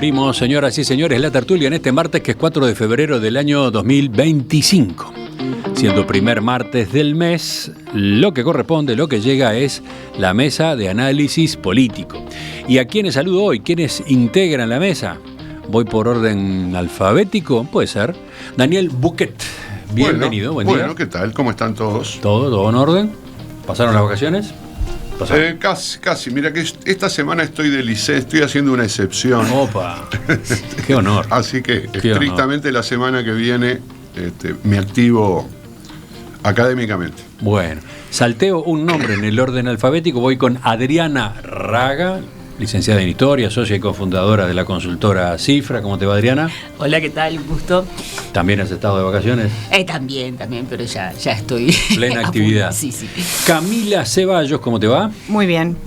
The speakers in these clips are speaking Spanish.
Abrimos, señoras y señores, la tertulia en este martes que es 4 de febrero del año 2025. Siendo primer martes del mes, lo que corresponde, lo que llega es la mesa de análisis político. ¿Y a quiénes saludo hoy? ¿Quiénes integran la mesa? Voy por orden alfabético, puede ser. Daniel Buquet, bienvenido, buen día. Bueno, ¿qué tal? ¿Cómo están todos? ¿Todo en orden? ¿Pasaron las vacaciones? Casi. Mira que esta semana estoy de liceo, estoy haciendo una excepción. Opa, qué honor. Así que Qué estrictamente honor. la semana que viene me activo académicamente. Bueno, salteo un nombre en el orden alfabético, voy con Adriana Raga, licenciada en Historia, socia y cofundadora de la consultora Cifra. ¿Cómo te va, Adriana? Hola, ¿qué tal? Un gusto. ¿También has estado de vacaciones? También, pero ya estoy. Plena actividad. Sí. Camila Ceballos, ¿cómo te va? Muy bien.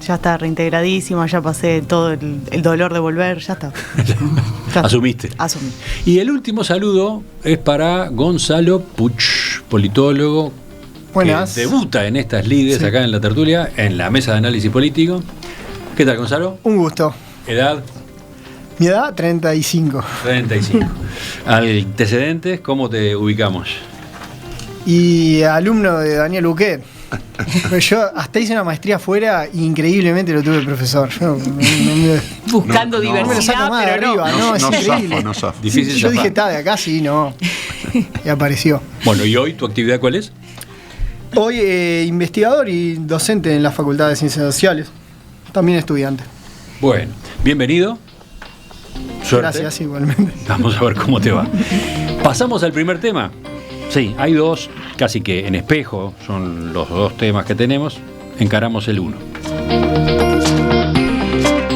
Ya está reintegradísima, ya pasé todo el dolor de volver, ya está. Asumiste. Asumí. Y el último saludo es para Gonzalo Puch, politólogo. Buenas. Que debuta en estas lides acá en la tertulia, en la mesa de análisis político. ¿Qué tal, Gonzalo? Un gusto. ¿Edad? Mi edad, 35. 35. ¿Antecedentes? ¿Cómo te ubicamos? Y alumno de Daniel Buquet. Pues yo hasta hice una maestría afuera e increíblemente lo tuve profesor. Yo Buscando No, no me lo saco diversidad, más de pero arriba, no. es increíble. No zafo. Difícil Yo dije, zafar. de acá sí, no. Y apareció. Bueno, ¿y hoy tu actividad cuál es? Hoy investigador y docente en la Facultad de Ciencias Sociales. También estudiante. Bueno, bienvenido. Suerte. Gracias, igualmente. Vamos a ver cómo te va. Pasamos al primer tema. Sí, hay dos, casi que en espejo, son los dos temas que tenemos. Encaramos el uno.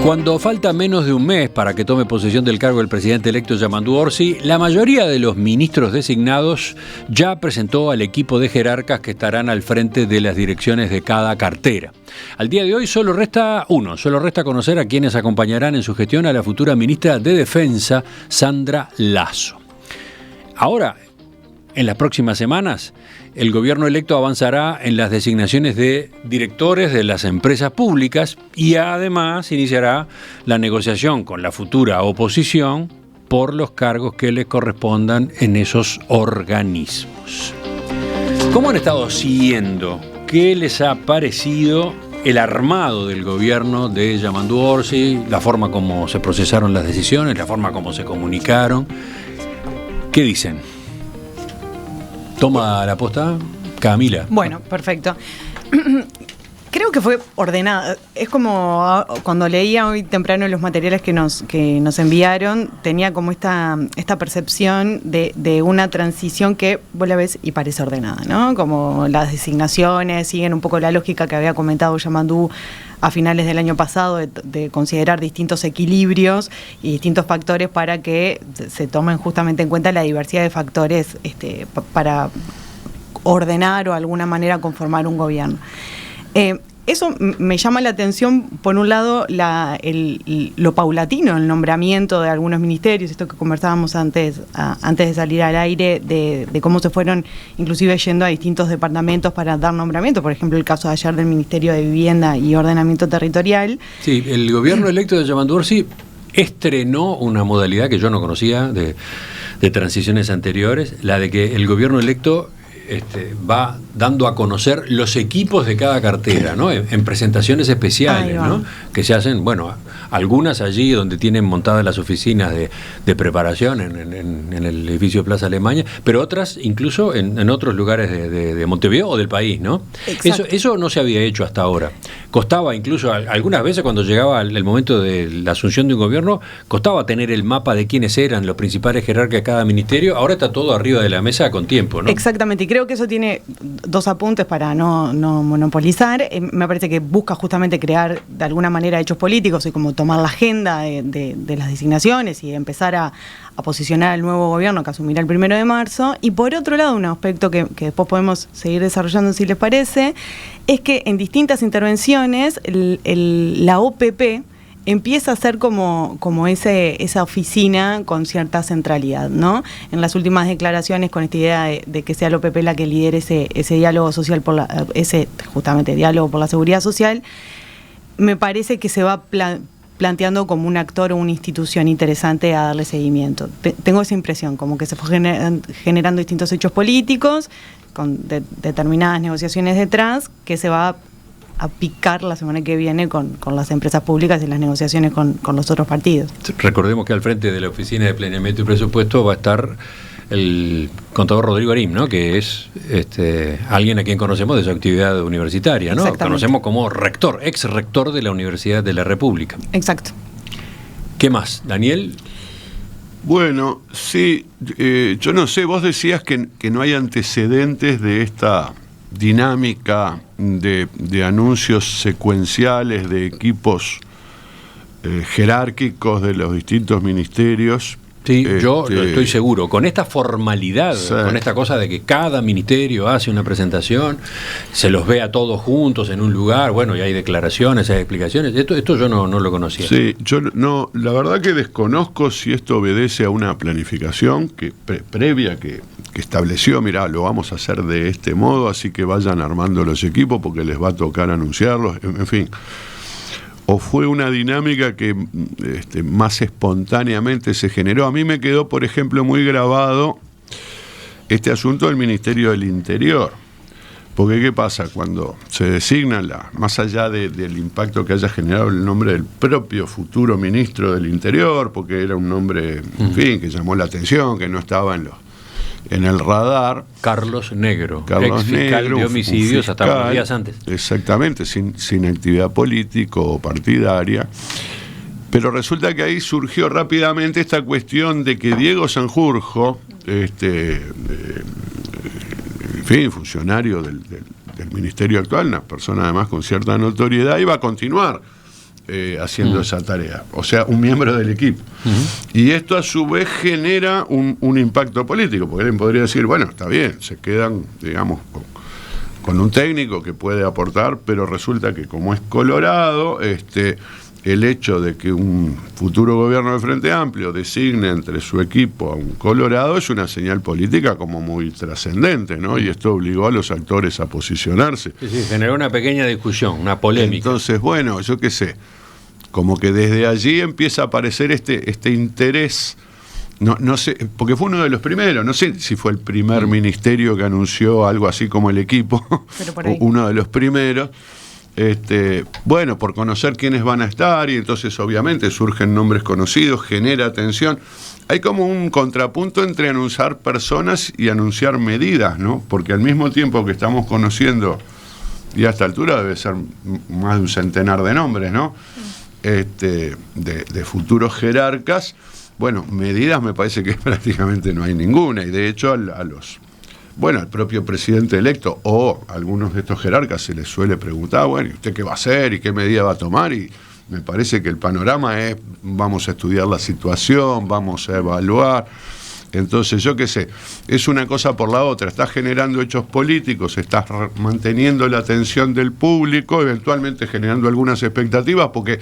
Cuando falta menos de un mes para que tome posesión del cargo el presidente electo Yamandu Orsi, la mayoría de los ministros designados ya presentó al equipo de jerarcas que estarán al frente de las direcciones de cada cartera. Al día de hoy solo resta conocer a quienes acompañarán en su gestión a la futura ministra de Defensa, Sandra Lasso. Ahora, en las próximas semanas, el gobierno electo avanzará en las designaciones de directores de las empresas públicas y además iniciará la negociación con la futura oposición por los cargos que les correspondan en esos organismos. ¿Cómo han estado siguiendo? ¿Qué les ha parecido el armado del gobierno de Yamandu Orsi, la forma como se procesaron las decisiones, la forma como se comunicaron? ¿Qué dicen? Toma la posta, Camila. Bueno, perfecto. Creo que fue ordenada. Es como cuando leía hoy temprano los materiales que nos enviaron, tenía como esta percepción de una transición que vos la ves y parece ordenada, ¿no? Como las designaciones siguen un poco la lógica que había comentado Yamandu a finales del año pasado, de considerar distintos equilibrios y distintos factores para que se tomen justamente en cuenta la diversidad de factores para ordenar o de alguna manera conformar un gobierno. Eso me llama la atención, por un lado, lo paulatino, el nombramiento de algunos ministerios, esto que conversábamos antes de salir al aire, de cómo se fueron inclusive yendo a distintos departamentos para dar nombramiento, por ejemplo, el caso de ayer del Ministerio de Vivienda y Ordenamiento Territorial. Sí, el gobierno electo de Yamandu Orsi estrenó una modalidad que yo no conocía de transiciones anteriores, la de que el gobierno electo va dando a conocer los equipos de cada cartera, ¿no? En presentaciones especiales, ¿no? Que se hacen, bueno, algunas allí donde tienen montadas las oficinas de preparación en el edificio Plaza Alemania, pero otras incluso en otros lugares de Montevideo o del país, ¿no? Eso no se había hecho hasta ahora. Costaba incluso, algunas veces cuando llegaba el momento de la asunción de un gobierno, costaba tener el mapa de quiénes eran los principales jerarcas de cada ministerio. Ahora está todo arriba de la mesa con tiempo, ¿no? Exactamente, y creo que eso tiene dos apuntes para no monopolizar. Me parece que busca justamente crear de alguna manera hechos políticos y como tomar la agenda de las designaciones y empezar a posicionar al nuevo gobierno que asumirá el 1 de marzo. Y por otro lado, un aspecto que después podemos seguir desarrollando si les parece, es que en distintas intervenciones la OPP empieza a ser como esa oficina con cierta centralidad, ¿no? En las últimas declaraciones, con esta idea de que sea la OPP la que lidere ese diálogo social, ese justamente diálogo por la seguridad social, me parece que se va planteando como un actor o una institución interesante a darle seguimiento. Tengo esa impresión, como que se fue generando distintos hechos políticos con determinadas negociaciones detrás, que se va a picar la semana que viene con las empresas públicas y las negociaciones con los otros partidos. Recordemos que al frente de la Oficina de Planeamiento y Presupuesto va a estar el contador Rodrigo Arim, ¿no? Que es alguien a quien conocemos de su actividad universitaria, ¿no? Conocemos como rector, ex rector de la Universidad de la República. Exacto. ¿Qué más, Daniel? Bueno, sí, yo no sé, vos decías que no hay antecedentes de esta dinámica de anuncios secuenciales de equipos jerárquicos de los distintos ministerios. Sí, yo estoy seguro. Con esta formalidad, sí, con esta cosa de que cada ministerio hace una presentación, se los ve a todos juntos en un lugar, bueno, y hay declaraciones, hay explicaciones. Esto yo no lo conocía. Sí, yo no, la verdad que desconozco si esto obedece a una planificación previa que estableció, mirá, lo vamos a hacer de este modo, así que vayan armando los equipos porque les va a tocar anunciarlos, en fin. O fue una dinámica que más espontáneamente se generó. A mí me quedó, por ejemplo, muy grabado este asunto del Ministerio del Interior. Porque ¿qué pasa? Cuando se designa, más allá del impacto que haya generado el nombre del propio futuro ministro del Interior, porque era un nombre, en fin, que llamó la atención, que no estaba en el radar. Carlos Negro, Carlos ex fiscal Negro, de homicidios hasta unos días antes. Exactamente, sin actividad política o partidaria. Pero resulta que ahí surgió rápidamente esta cuestión de que Diego Sanjurjo, en fin, funcionario del ministerio actual, una persona además con cierta notoriedad, iba a continuar haciendo esa tarea, o sea, un miembro del equipo. Y esto a su vez genera un impacto político, porque alguien podría decir, bueno, está bien, se quedan, digamos, con un técnico que puede aportar, pero resulta que como es Colorado, el hecho de que un futuro gobierno de Frente Amplio designe entre su equipo a un Colorado es una señal política como muy trascendente, ¿no? Y esto obligó a los actores a posicionarse. Sí, generó una pequeña discusión, una polémica. Entonces, bueno, yo qué sé, como que desde allí empieza a aparecer este interés, no sé, porque fue uno de los primeros, no sé si fue el primer ministerio que anunció algo así como el equipo, pero por ahí. Uno de los primeros. Bueno, por conocer quiénes van a estar, y entonces obviamente surgen nombres conocidos, genera atención. Hay como un contrapunto entre anunciar personas y anunciar medidas, ¿no? Porque al mismo tiempo que estamos conociendo, y a esta altura debe ser más de un centenar de nombres, ¿no? De futuros jerarcas, bueno, medidas me parece que prácticamente no hay ninguna, y de hecho al propio presidente electo o a algunos de estos jerarcas se les suele preguntar, bueno, ¿y usted qué va a hacer y qué medida va a tomar? Y me parece que el panorama es, vamos a estudiar la situación, vamos a evaluar. Entonces, yo qué sé, es una cosa por la otra, estás generando hechos políticos, estás manteniendo la atención del público, eventualmente generando algunas expectativas, porque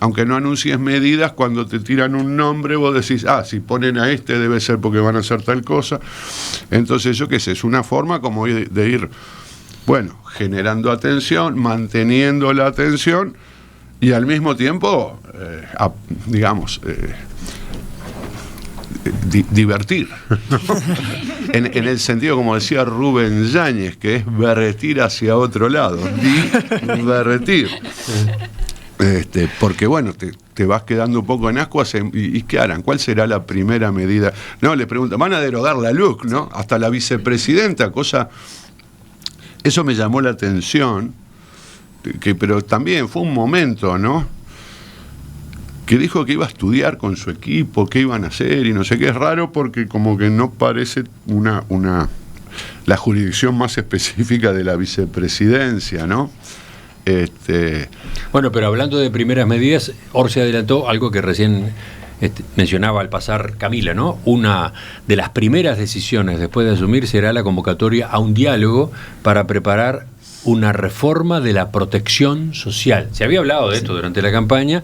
aunque no anuncies medidas, cuando te tiran un nombre vos decís, si ponen a debe ser porque van a hacer tal cosa. Entonces, yo qué sé, es una forma como de ir, bueno, generando atención, manteniendo la atención y al mismo tiempo, divertir, ¿no? en el sentido, como decía Rubén Yáñez, que es vertir hacia otro lado, divertir. Porque bueno, te vas quedando un poco en ascuas, ¿y qué harán? ¿Cuál será la primera medida? No, le preguntan, van a derogar la LUC, ¿no? Hasta la vicepresidenta, eso me llamó la atención, pero también fue un momento, ¿no? Que dijo que iba a estudiar con su equipo, qué iban a hacer y no sé qué. Es raro porque como que no parece la jurisdicción más específica de la vicepresidencia, ¿no? Bueno, pero hablando de primeras medidas, Orsi adelantó algo que recién mencionaba al pasar Camila, ¿no? Una de las primeras decisiones después de asumir será la convocatoria a un diálogo para preparar una reforma de la protección social. Se había hablado de esto durante la campaña,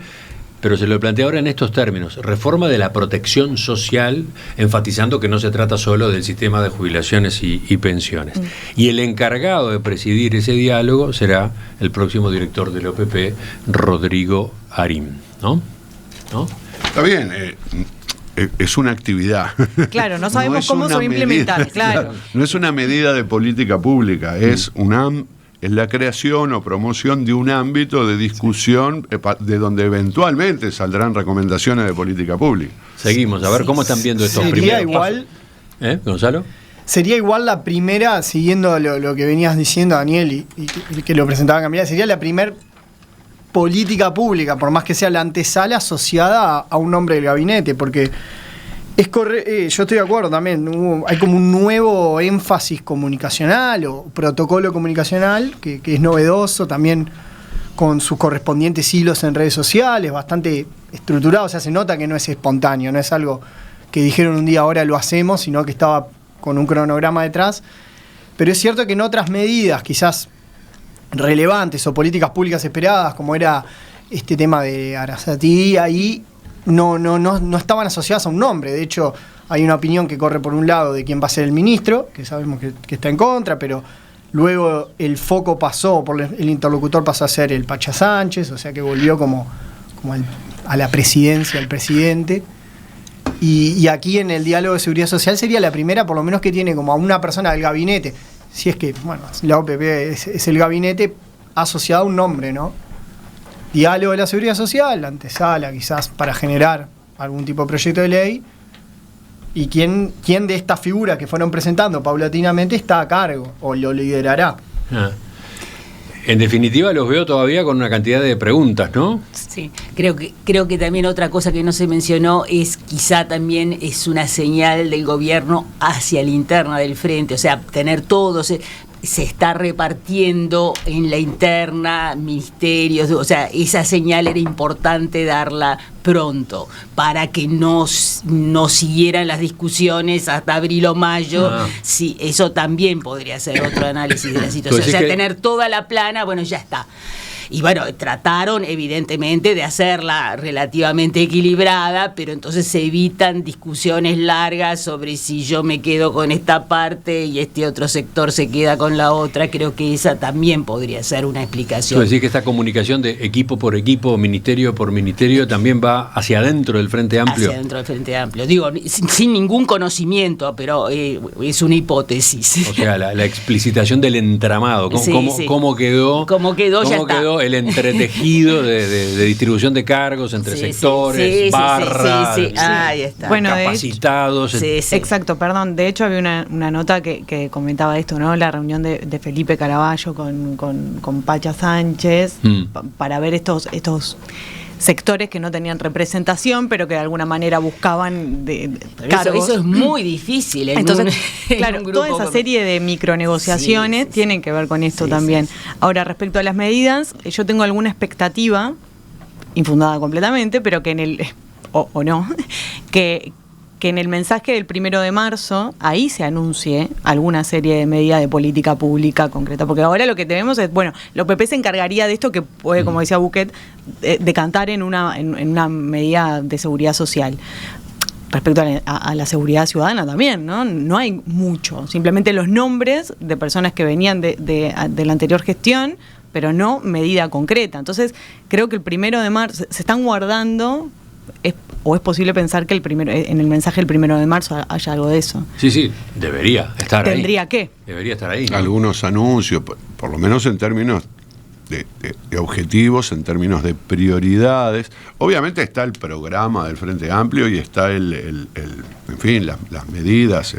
pero se lo plantea ahora en estos términos: reforma de la protección social, enfatizando que no se trata solo del sistema de jubilaciones y pensiones. Y el encargado de presidir ese diálogo será el próximo director del OPP, Rodrigo Arim, ¿no? ¿no? Está bien, es una actividad. Claro, no sabemos es cómo se va a una implementar, medida, claro. No es una medida de política pública, es la creación o promoción de un ámbito de discusión de donde eventualmente saldrán recomendaciones de política pública. Seguimos, a ver cómo están viendo estos Sería primeros igual, pasos. Gonzalo. sería igual la primera, siguiendo lo que venías diciendo, Daniel, y que lo presentaba Camila, sería la primera política pública, por más que sea la antesala asociada a un nombre del gabinete, porque yo estoy de acuerdo también, hay como un nuevo énfasis comunicacional o protocolo comunicacional que es novedoso también, con sus correspondientes hilos en redes sociales, bastante estructurado. O sea, se nota que no es espontáneo, no es algo que dijeron un día ahora lo hacemos, sino que estaba con un cronograma detrás. Pero es cierto que en otras medidas quizás relevantes o políticas públicas esperadas, como era este tema de Arasatí, ahí no estaban asociadas a un nombre. De hecho, hay una opinión que corre por un lado de quién va a ser el ministro, que sabemos que está en contra, pero luego el foco pasó, el interlocutor pasó a ser el Pacha Sánchez, o sea que volvió como a la presidencia, al presidente. Y aquí en el diálogo de seguridad social sería la primera, por lo menos, que tiene como a una persona del gabinete, si es que, bueno, la OPP es el gabinete asociado a un nombre, ¿no? Diálogo de la seguridad social, antesala quizás para generar algún tipo de proyecto de ley. ¿Y quién de estas figuras que fueron presentando paulatinamente está a cargo o lo liderará? En definitiva, los veo todavía con una cantidad de preguntas, ¿no? Sí, creo que también otra cosa que no se mencionó es quizá también es una señal del gobierno hacia la interna del frente, o sea, tener todos... Se está repartiendo en la interna ministerios, o sea, esa señal era importante darla pronto para que no siguieran las discusiones hasta abril o mayo. Sí, eso también podría ser otro análisis de la situación. O sea, tener toda la plana, bueno, ya está. Y bueno, trataron evidentemente de hacerla relativamente equilibrada, pero entonces se evitan discusiones largas sobre si yo me quedo con esta parte y este otro sector se queda con la otra. Creo que esa también podría ser una explicación. ¿Tú decís que esta comunicación de equipo por equipo, ministerio por ministerio, también va hacia adentro del Frente Amplio? Hacia adentro del Frente Amplio. Digo, sin ningún conocimiento, pero es una hipótesis. O sea, la explicitación del entramado. ¿Cómo quedó? ¿Cómo quedó? Ya quedó el entretejido de distribución de cargos entre sectores, barras, ahí está. Bueno, capacitados? Exacto, perdón. De hecho, había una nota que comentaba esto, ¿no? La reunión de Felipe Caraballo con Pacha Sánchez para ver estos sectores que no tenían representación, pero que de alguna manera buscaban cargos. Eso es muy difícil. Entonces, claro, toda esa serie de micronegociaciones tienen que ver con esto también. Ahora, respecto a las medidas, yo tengo alguna expectativa, infundada completamente, pero que en el o no, que en el mensaje del 1 de marzo, ahí se anuncie alguna serie de medidas de política pública concreta, porque ahora lo que tenemos es, bueno, la OPP se encargaría de esto que puede, como decía Buquet, decantar en una medida de seguridad social. Respecto a la seguridad ciudadana también, ¿no? No hay mucho, simplemente los nombres de personas que venían de la anterior gestión, pero no medida concreta. Entonces, creo que el 1 de marzo se están guardando... ¿O es posible pensar que en el mensaje del 1 de marzo haya algo de eso? Sí, debería estar ahí. ¿Tendría qué? Debería estar ahí, ¿no? Algunos anuncios, por lo menos en términos de objetivos, en términos de prioridades. Obviamente está el programa del Frente Amplio y está en fin, las medidas,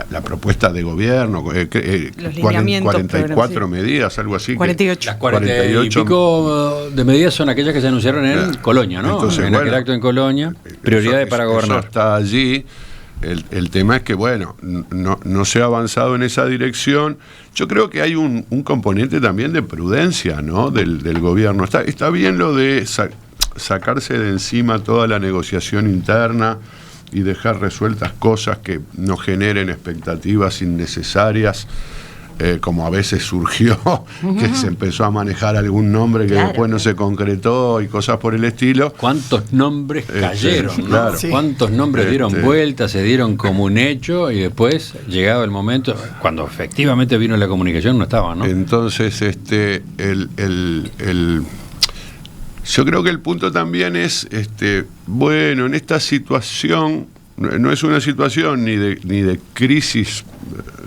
la propuesta de gobierno, los lineamientos, 44 medidas, algo así. 48. Las 48 y pico de medidas son aquellas que se anunciaron en Colonia, ¿no? Entonces, en aquel acto en Colonia, prioridades para gobernar. Eso está allí. El tema es que, bueno, no se ha avanzado en esa dirección. Yo creo que hay un componente también de prudencia, ¿no? del gobierno. Está bien lo de sacarse de encima toda la negociación interna y dejar resueltas cosas que no generen expectativas innecesarias, como a veces surgió, que se empezó a manejar algún nombre que después no se concretó y cosas por el estilo. ¿Cuántos nombres cayeron? ¿no? Claro. Sí. ¿Cuántos nombres dieron vuelta, se dieron como un hecho y después, llegado el momento, cuando efectivamente vino la comunicación, no estaban, ¿no? Entonces, Yo creo que el punto también es, bueno, en esta situación, no es una situación ni de crisis,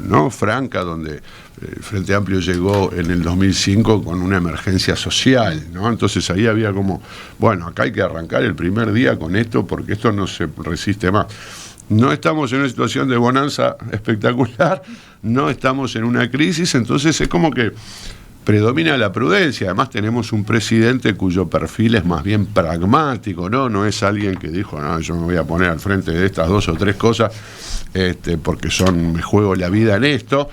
¿no?, franca, donde el Frente Amplio llegó en el 2005 con una emergencia social, ¿no? Entonces ahí había como, bueno, acá hay que arrancar el primer día con esto porque esto no se resiste más. No estamos en una situación de bonanza espectacular, no estamos en una crisis, entonces es como que predomina la prudencia. Además tenemos un presidente cuyo perfil es más bien pragmático, ¿no? No es alguien que dijo, no, yo me voy a poner al frente de estas 2 o 3 cosas porque me juego la vida en esto.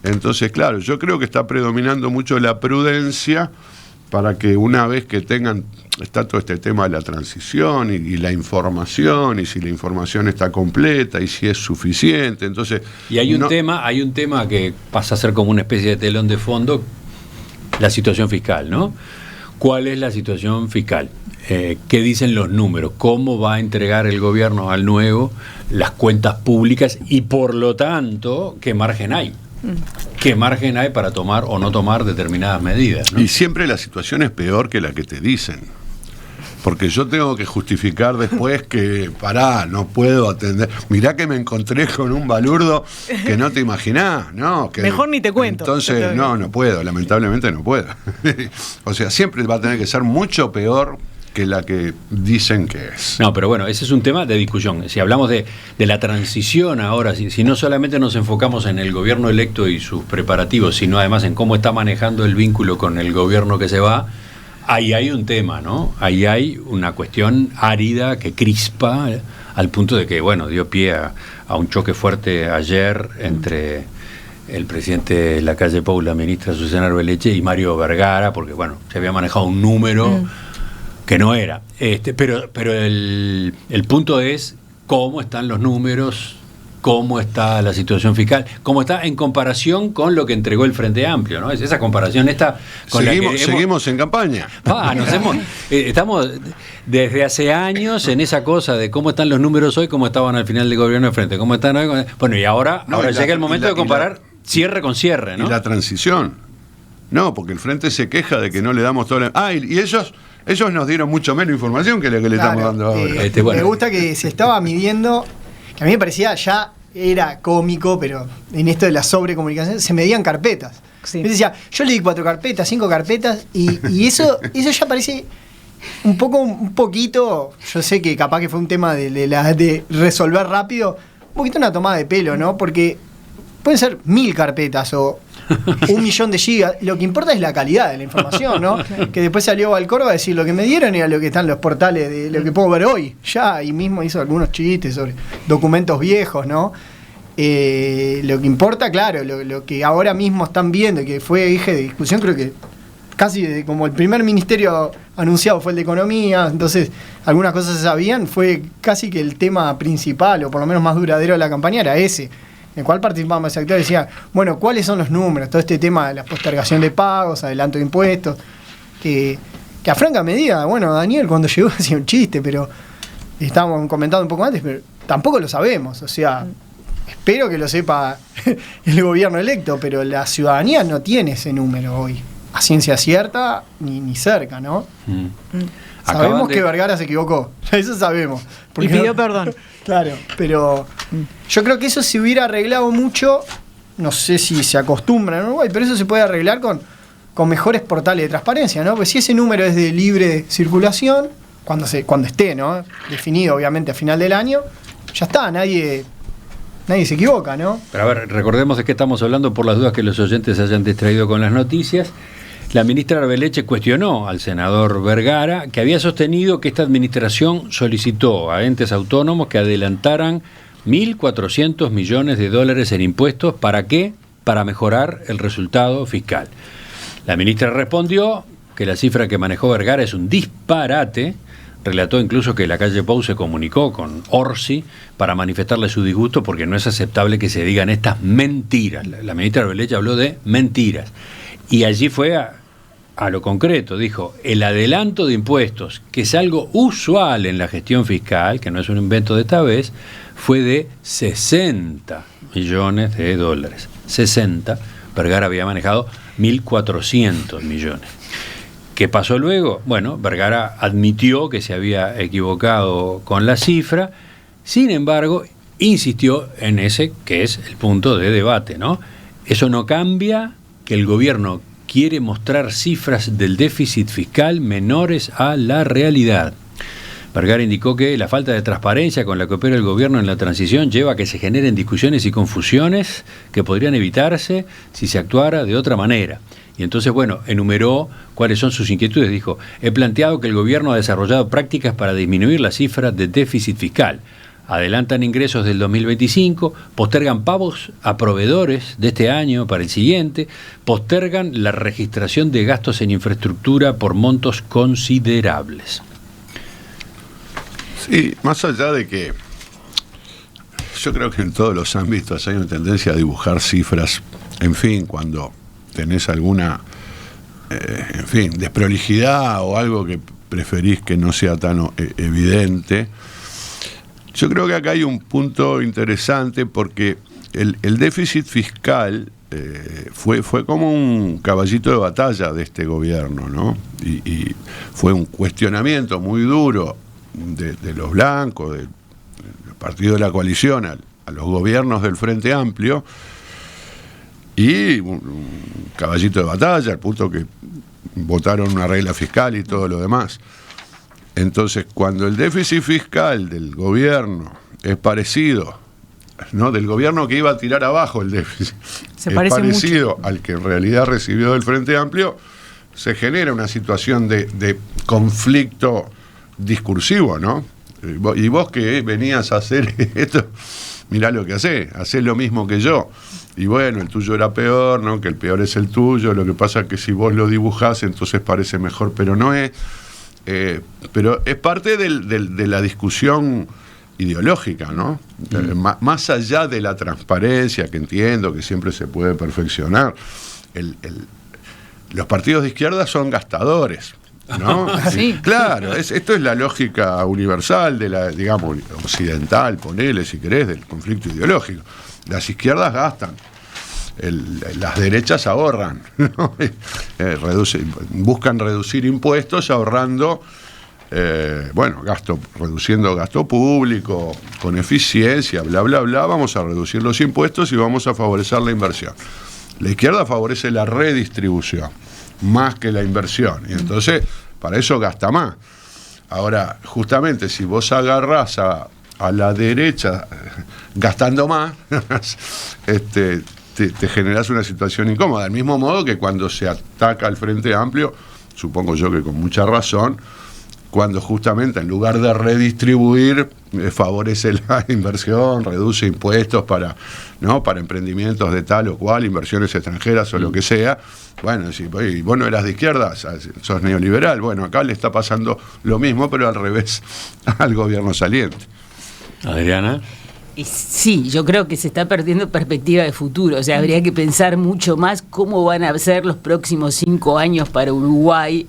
Entonces, claro, yo creo que está predominando mucho la prudencia para que una vez que está todo este tema de la transición y la información, y si la información está completa y si es suficiente, entonces... Y hay un tema que pasa a ser como una especie de telón de fondo, la situación fiscal, ¿no? ¿Cuál es la situación fiscal? ¿Qué dicen los números? ¿Cómo va a entregar el gobierno al nuevo las cuentas públicas? Y por lo tanto, ¿qué margen hay? ¿Qué margen hay para tomar o no tomar determinadas medidas, ¿no? Y siempre la situación es peor que la que te dicen. Porque yo tengo que justificar después que, no puedo atender. Mirá que me encontré con un balurdo que no te imaginás, ¿no? Que, mejor ni te cuento. Entonces, no puedo, lamentablemente no puedo. O sea, siempre va a tener que ser mucho peor que la que dicen que es. No, pero bueno, ese es un tema de discusión. Si hablamos de la transición ahora, si no solamente nos enfocamos en el gobierno electo y sus preparativos, sino además en cómo está manejando el vínculo con el gobierno que se va, ahí hay un tema, ¿no? Ahí hay una cuestión árida que crispa al punto de que, bueno, dio pie a un choque fuerte ayer entre el presidente Lacalle Pou, la ministra Susana Arbeleche, y Mario Vergara, porque, bueno, se había manejado un número que no era. Pero el punto es cómo están los números, cómo está la situación fiscal, cómo está en comparación con lo que entregó el Frente Amplio, ¿no? Es esa comparación esta con seguimos en campaña. Estamos desde hace años en esa cosa de cómo están los números hoy, cómo estaban al final del gobierno de Frente, cómo están hoy. Bueno, y ahora llega el momento de comparar cierre con cierre, ¿no? Y la transición. No, porque el Frente se queja de que no le damos todo y ellos nos dieron mucho menos información que la que le estamos dando ahora. Me gusta que se estaba midiendo, que a mí me parecía ya era cómico, pero en esto de la sobrecomunicación se medían carpetas. Sí. Yo decía, yo le di 4 carpetas, 5 carpetas, y eso ya parece un poquito, yo sé que capaz que fue un tema de resolver rápido, un poquito una tomada de pelo, ¿no? Porque pueden ser 1000 carpetas o 1.000.000 de gigas. Lo que importa es la calidad de la información, ¿no? Que después salió Valcorba a decir lo que me dieron era lo que está en los portales de lo que puedo ver hoy. Ya, y mismo hizo algunos chistes sobre documentos viejos, ¿no? Lo que importa, claro, lo que ahora mismo están viendo, que fue eje de discusión, creo que casi como el primer ministerio anunciado fue el de Economía, entonces algunas cosas se sabían, fue casi que el tema principal, o por lo menos más duradero de la campaña, era ese. En el cual participamos ese actor, decía, bueno, ¿cuáles son los números? Todo este tema de la postergación de pagos, adelanto de impuestos, que a franca medida, bueno, Daniel cuando llegó hacía un chiste, pero estábamos comentando un poco antes, pero tampoco lo sabemos, o sea, espero que lo sepa el gobierno electo, pero la ciudadanía no tiene ese número hoy, a ciencia cierta, ni cerca, ¿no? Sabemos que Vergara se equivocó, eso sabemos. Y pidió perdón. Claro, pero yo creo que eso se hubiera arreglado mucho, no sé si se acostumbra en Uruguay, pero eso se puede arreglar con mejores portales de transparencia, ¿no? Pues si ese número es de libre circulación, cuando esté, ¿no? Definido obviamente a final del año, ya está, nadie se equivoca, ¿no? Pero a ver, recordemos de qué estamos hablando por las dudas que los oyentes se hayan distraído con las noticias. La ministra Arbeleche cuestionó al senador Vergara, que había sostenido que esta administración solicitó a entes autónomos que adelantaran 1.400 millones de dólares en impuestos. ¿Para qué? Para mejorar el resultado fiscal. La ministra respondió que la cifra que manejó Vergara es un disparate. Relató incluso que Lacalle Pou se comunicó con Orsi para manifestarle su disgusto porque no es aceptable que se digan estas mentiras. La ministra Arbeleche habló de mentiras. Y allí fue a lo concreto, dijo, el adelanto de impuestos, que es algo usual en la gestión fiscal, que no es un invento de esta vez, fue de 60 millones de dólares. 60, Vergara había manejado 1.400 millones. ¿Qué pasó luego? Bueno, Vergara admitió que se había equivocado con la cifra, sin embargo, insistió en ese que es el punto de debate, ¿no? Eso no cambia que el gobierno quiere mostrar cifras del déficit fiscal menores a la realidad. Vergara indicó que la falta de transparencia con la que opera el gobierno en la transición lleva a que se generen discusiones y confusiones que podrían evitarse si se actuara de otra manera. Y entonces, bueno, enumeró cuáles son sus inquietudes. Dijo, he planteado que el gobierno ha desarrollado prácticas para disminuir la cifra de déficit fiscal. Adelantan ingresos del 2025, postergan pagos a proveedores de este año para el siguiente, postergan la registración de gastos en infraestructura por montos considerables. Sí, más allá de que yo creo que en todos los ámbitos hay una tendencia a dibujar cifras, en fin, cuando tenés alguna, desprolijidad o algo que preferís que no sea tan evidente. Yo creo que acá hay un punto interesante porque el déficit fiscal fue como un caballito de batalla de este gobierno, ¿no? Y fue un cuestionamiento muy duro de los blancos, del partido de la coalición, a los gobiernos del Frente Amplio, y un caballito de batalla, al punto que votaron una regla fiscal y todo lo demás. Entonces, cuando el déficit fiscal del gobierno es parecido, ¿no?, del gobierno que iba a tirar abajo el déficit, es parecido mucho al que en realidad recibió del Frente Amplio, se genera una situación de conflicto discursivo, ¿no? Y vos que venías a hacer esto, mirá lo que hacés lo mismo que yo. Y bueno, el tuyo era peor, ¿no? Que el peor es el tuyo, lo que pasa es que si vos lo dibujás, entonces parece mejor, pero no es. Pero es parte de la discusión ideológica, ¿no? Más allá de la transparencia, que entiendo que siempre se puede perfeccionar, los partidos de izquierda son gastadores, ¿no? Sí. Claro, esto es la lógica universal, de la, digamos, occidental, ponele si querés, del conflicto ideológico. Las izquierdas gastan, las derechas ahorran, ¿no? Buscan reducir impuestos ahorrando, reduciendo gasto público, con eficiencia, bla, bla, bla. Vamos a reducir los impuestos y vamos a favorecer la inversión. La izquierda favorece la redistribución más que la inversión, y entonces para eso gasta más. Ahora, justamente, si vos agarrás a la derecha gastando más, te generás una situación incómoda. Del mismo modo que cuando se ataca al Frente Amplio, supongo yo que con mucha razón, cuando justamente en lugar de redistribuir, favorece la inversión, reduce impuestos para emprendimientos de tal o cual, inversiones extranjeras o lo que sea. Bueno, si vos no eras de izquierda, sos neoliberal. Bueno, acá le está pasando lo mismo, pero al revés al gobierno saliente. Adriana. Sí, yo creo que se está perdiendo perspectiva de futuro. O sea, habría que pensar mucho más cómo van a ser los próximos 5 años para Uruguay,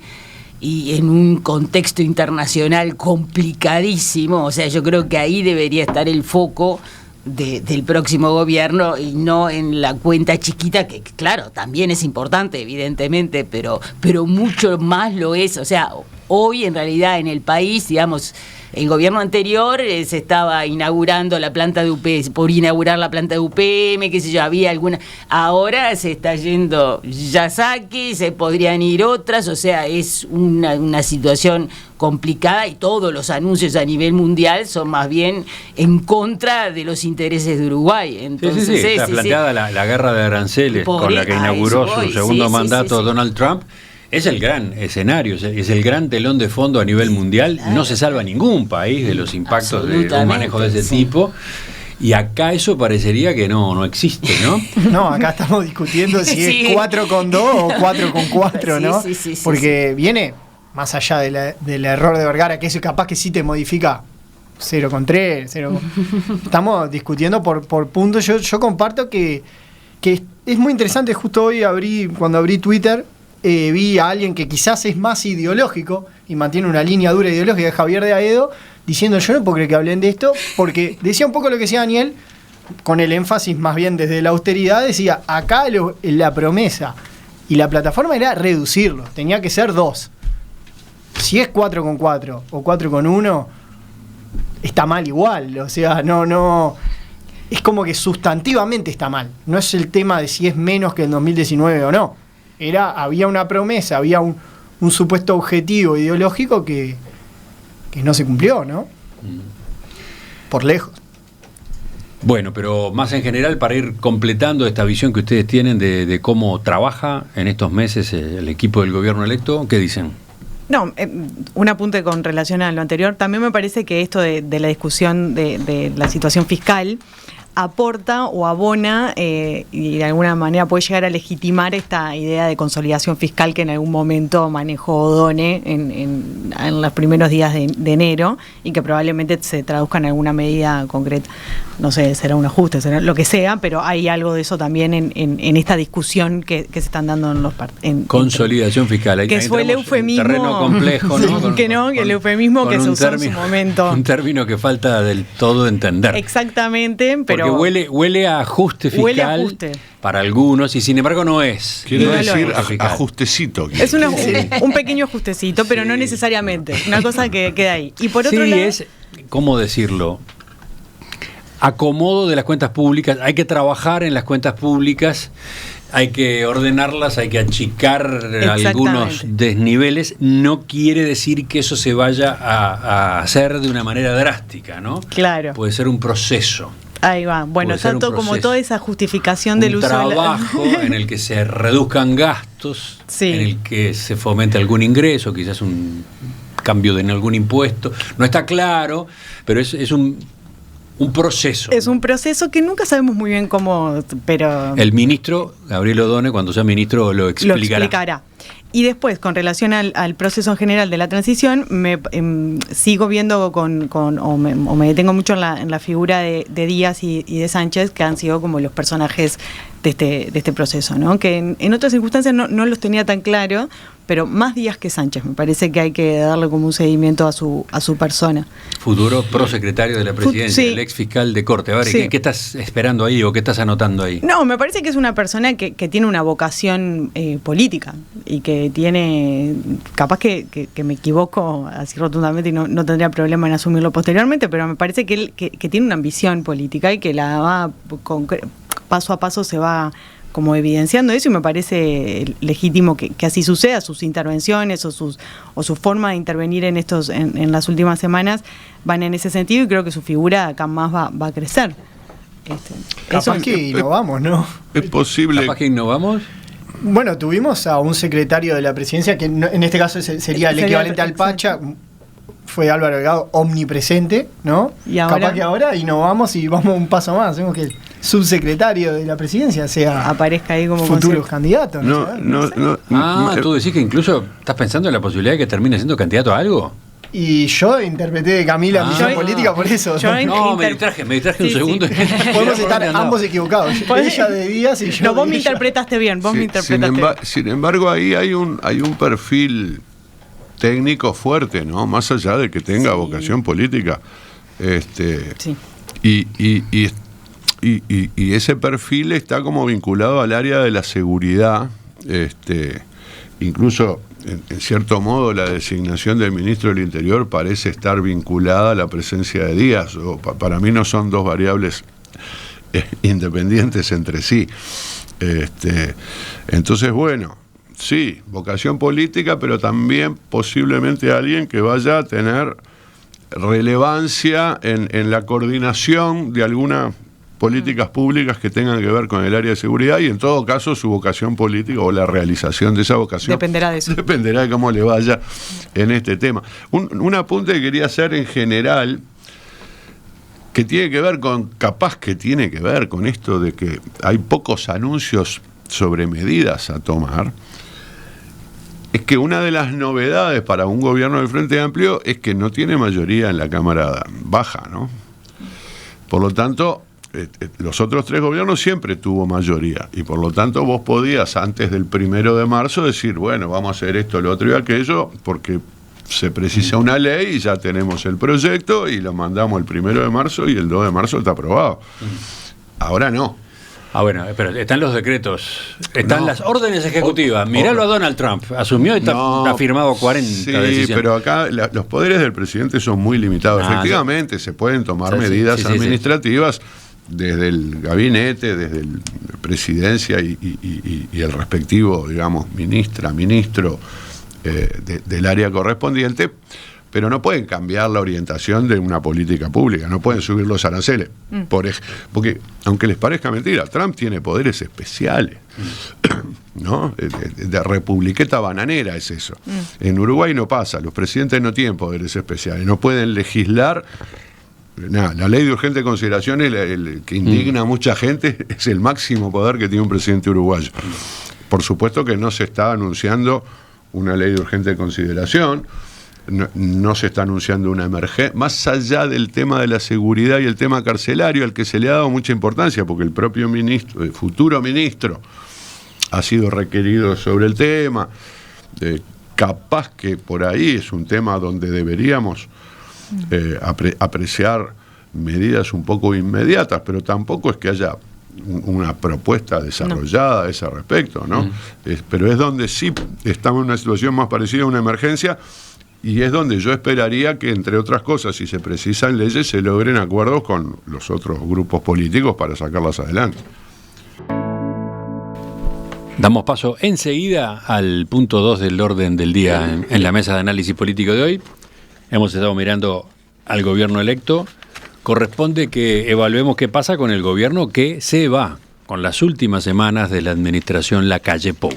y en un contexto internacional complicadísimo. O sea, yo creo que ahí debería estar el foco del próximo gobierno, y no en la cuenta chiquita, que claro, también es importante, evidentemente, pero mucho más lo es. O sea, hoy en realidad en el país, digamos, el gobierno anterior se estaba inaugurando la planta de UPM, por inaugurar la planta de UPM, qué sé yo, había alguna. Ahora se está yendo Yazaki, se podrían ir otras, o sea, es una situación complicada, y todos los anuncios a nivel mundial son más bien en contra de los intereses de Uruguay. Entonces, sí, está planteada la guerra de aranceles con la que inauguró su segundo mandato Donald Trump. Es el gran escenario, es el gran telón de fondo a nivel mundial. Claro. No se salva ningún país de los impactos de un manejo de ese tipo. Y acá eso parecería que no existe, ¿no? No, acá estamos discutiendo si es 4,2 o 4,4, ¿no? Sí, porque viene más allá del error de Vergara, que eso capaz que sí te modifica 0,3, 0. Estamos discutiendo por puntos. Yo comparto que es muy interesante. Justo hoy cuando abrí Twitter, vi a alguien que quizás es más ideológico y mantiene una línea dura ideológica, de Javier de Aedo, diciendo: yo no puedo creer que hablen de esto, porque decía un poco lo que decía Daniel, con el énfasis más bien desde la austeridad. Decía, acá la promesa y la plataforma era reducirlo, tenía que ser 2. si es 4,4 o 4,1, está mal igual. O sea, no. Es como que sustantivamente está mal. No es el tema de si es menos que el 2019 o no. Había una promesa, había un supuesto objetivo ideológico que no se cumplió, ¿no? Por lejos. Bueno, pero más en general, para ir completando esta visión que ustedes tienen de cómo trabaja en estos meses el equipo del gobierno electo, ¿qué dicen? No, un apunte con relación a lo anterior. También me parece que esto de la discusión de la situación fiscal aporta o abona y de alguna manera puede llegar a legitimar esta idea de consolidación fiscal que en algún momento manejó Odone en los primeros días de enero y que probablemente se traduzca en alguna medida concreta. No sé, será un ajuste, será lo que sea, pero hay algo de eso también en esta discusión que se están dando en los partidos. Consolidación fiscal. Que fue el eufemismo. Terreno complejo, ¿no? Que el eufemismo que se usó en su momento. Un término que falta del todo entender. Exactamente, pero porque huele a ajuste fiscal. Huele a ajuste. Para algunos, y sin embargo no es. Quiere no decir es ajustecito. Es un pequeño ajustecito, pero no necesariamente. Una cosa que queda ahí. Y por otro lado, es, ¿cómo decirlo? Acomodo de las cuentas públicas. Hay que trabajar en las cuentas públicas, hay que ordenarlas, hay que achicar algunos desniveles. No quiere decir que eso se vaya a hacer de una manera drástica, ¿no? Claro. Puede ser un proceso. Ahí va. Bueno, tanto como toda esa justificación del uso de trabajo en el que se reduzcan gastos, sí, en el que se fomente algún ingreso, quizás un cambio en algún impuesto. No está claro, pero es un proceso. Es un proceso que nunca sabemos muy bien cómo, pero el ministro Gabriel Odone, cuando sea ministro, lo explicará. Y después, con relación al proceso en general de la transición, sigo viendo o me detengo mucho en la figura de Díaz y de Sánchez, que han sido como los personajes de este proceso, ¿no? Que en otras circunstancias no los tenía tan claro, pero más Díaz que Sánchez. Me parece que hay que darle como un seguimiento a su persona. Futuro prosecretario de la presidencia, el ex fiscal de Corte. A ver, ¿qué estás esperando ahí o qué estás anotando ahí? No, me parece que es una persona que tiene una vocación política y que tiene, capaz que me equivoco así rotundamente y no tendría problema en asumirlo posteriormente, pero me parece que él que tiene una ambición política y que la va paso a paso se va como evidenciando eso, y me parece legítimo que así suceda. Sus intervenciones o su forma de intervenir en las últimas semanas van en ese sentido, y creo que su figura acá más va a crecer. Capaz que innovamos, ¿no? Es posible. ¿Capaz que innovamos? Bueno, tuvimos a un secretario de la presidencia que en este caso sería el equivalente al Pacha. Fue Álvaro Delgado, omnipresente, ¿no? Y ahora, capaz que ahora innovamos y vamos un paso más. Hacemos que el subsecretario de la presidencia aparezca ahí como futuros candidatos. Tú decís que incluso estás pensando en la posibilidad de que termine siendo candidato a algo. Y yo interpreté de Camila misión política por eso. Me distraje un segundo. Podemos estar ambos equivocados. Ella de Díaz y yo. No, vos me interpretaste bien. Sin embargo, ahí hay un perfil técnico fuerte, ¿no? Más allá de que tenga vocación política. Y ese perfil está como vinculado al área de la seguridad. Incluso, en cierto modo, la designación del ministro del Interior parece estar vinculada a la presencia de Díaz. Para mí no son dos variables independientes entre sí. Entonces, bueno, sí, vocación política, pero también posiblemente alguien que vaya a tener relevancia en la coordinación de algunas políticas públicas que tengan que ver con el área de seguridad, y en todo caso su vocación política o la realización de esa vocación dependerá de eso. Dependerá de cómo le vaya en este tema. Un apunte que quería hacer en general, que tiene que ver con esto de que hay pocos anuncios sobre medidas a tomar. Es que una de las novedades para un gobierno del Frente Amplio es que no tiene mayoría en la Cámara Baja, ¿no? Por lo tanto, los otros tres gobiernos siempre tuvo mayoría, y por lo tanto vos podías antes del 1 de marzo decir, bueno, vamos a hacer esto, lo otro y aquello, porque se precisa una ley y ya tenemos el proyecto y lo mandamos el 1 de marzo y el 2 de marzo está aprobado. Ahora no. Bueno, pero están los decretos, están No. las órdenes ejecutivas. Miralo a Donald Trump, asumió y ha firmado 40 sí, decisiones. pero acá los poderes del presidente son muy limitados. Efectivamente, se pueden tomar medidas administrativas desde el gabinete, desde la presidencia y el respectivo, digamos, ministro del área correspondiente, pero no pueden cambiar la orientación de una política pública, no pueden subir los aranceles. Porque, aunque les parezca mentira, Trump tiene poderes especiales, ¿no? De republiqueta bananera es eso. En Uruguay no pasa, los presidentes no tienen poderes especiales, no pueden legislar. Nada, la ley de urgente consideración, el que indigna a mucha gente, es el máximo poder que tiene un presidente uruguayo. Por supuesto que no se está anunciando una ley de urgente consideración, no se está anunciando una emergencia, más allá del tema de la seguridad y el tema carcelario, al que se le ha dado mucha importancia, porque el propio ministro, el futuro ministro, ha sido requerido sobre el tema. Capaz que por ahí es un tema donde deberíamos apreciar medidas un poco inmediatas, pero tampoco es que haya una propuesta desarrollada a ese respecto, ¿no? Pero es donde sí estamos en una situación más parecida a una emergencia, y es donde yo esperaría que, entre otras cosas, si se precisan leyes, se logren acuerdos con los otros grupos políticos para sacarlas adelante. Damos paso enseguida al punto 2 del orden del día en la mesa de análisis político de hoy. Hemos estado mirando al gobierno electo. Corresponde que evaluemos qué pasa con el gobierno que se va con las últimas semanas de la administración Lacalle Pou.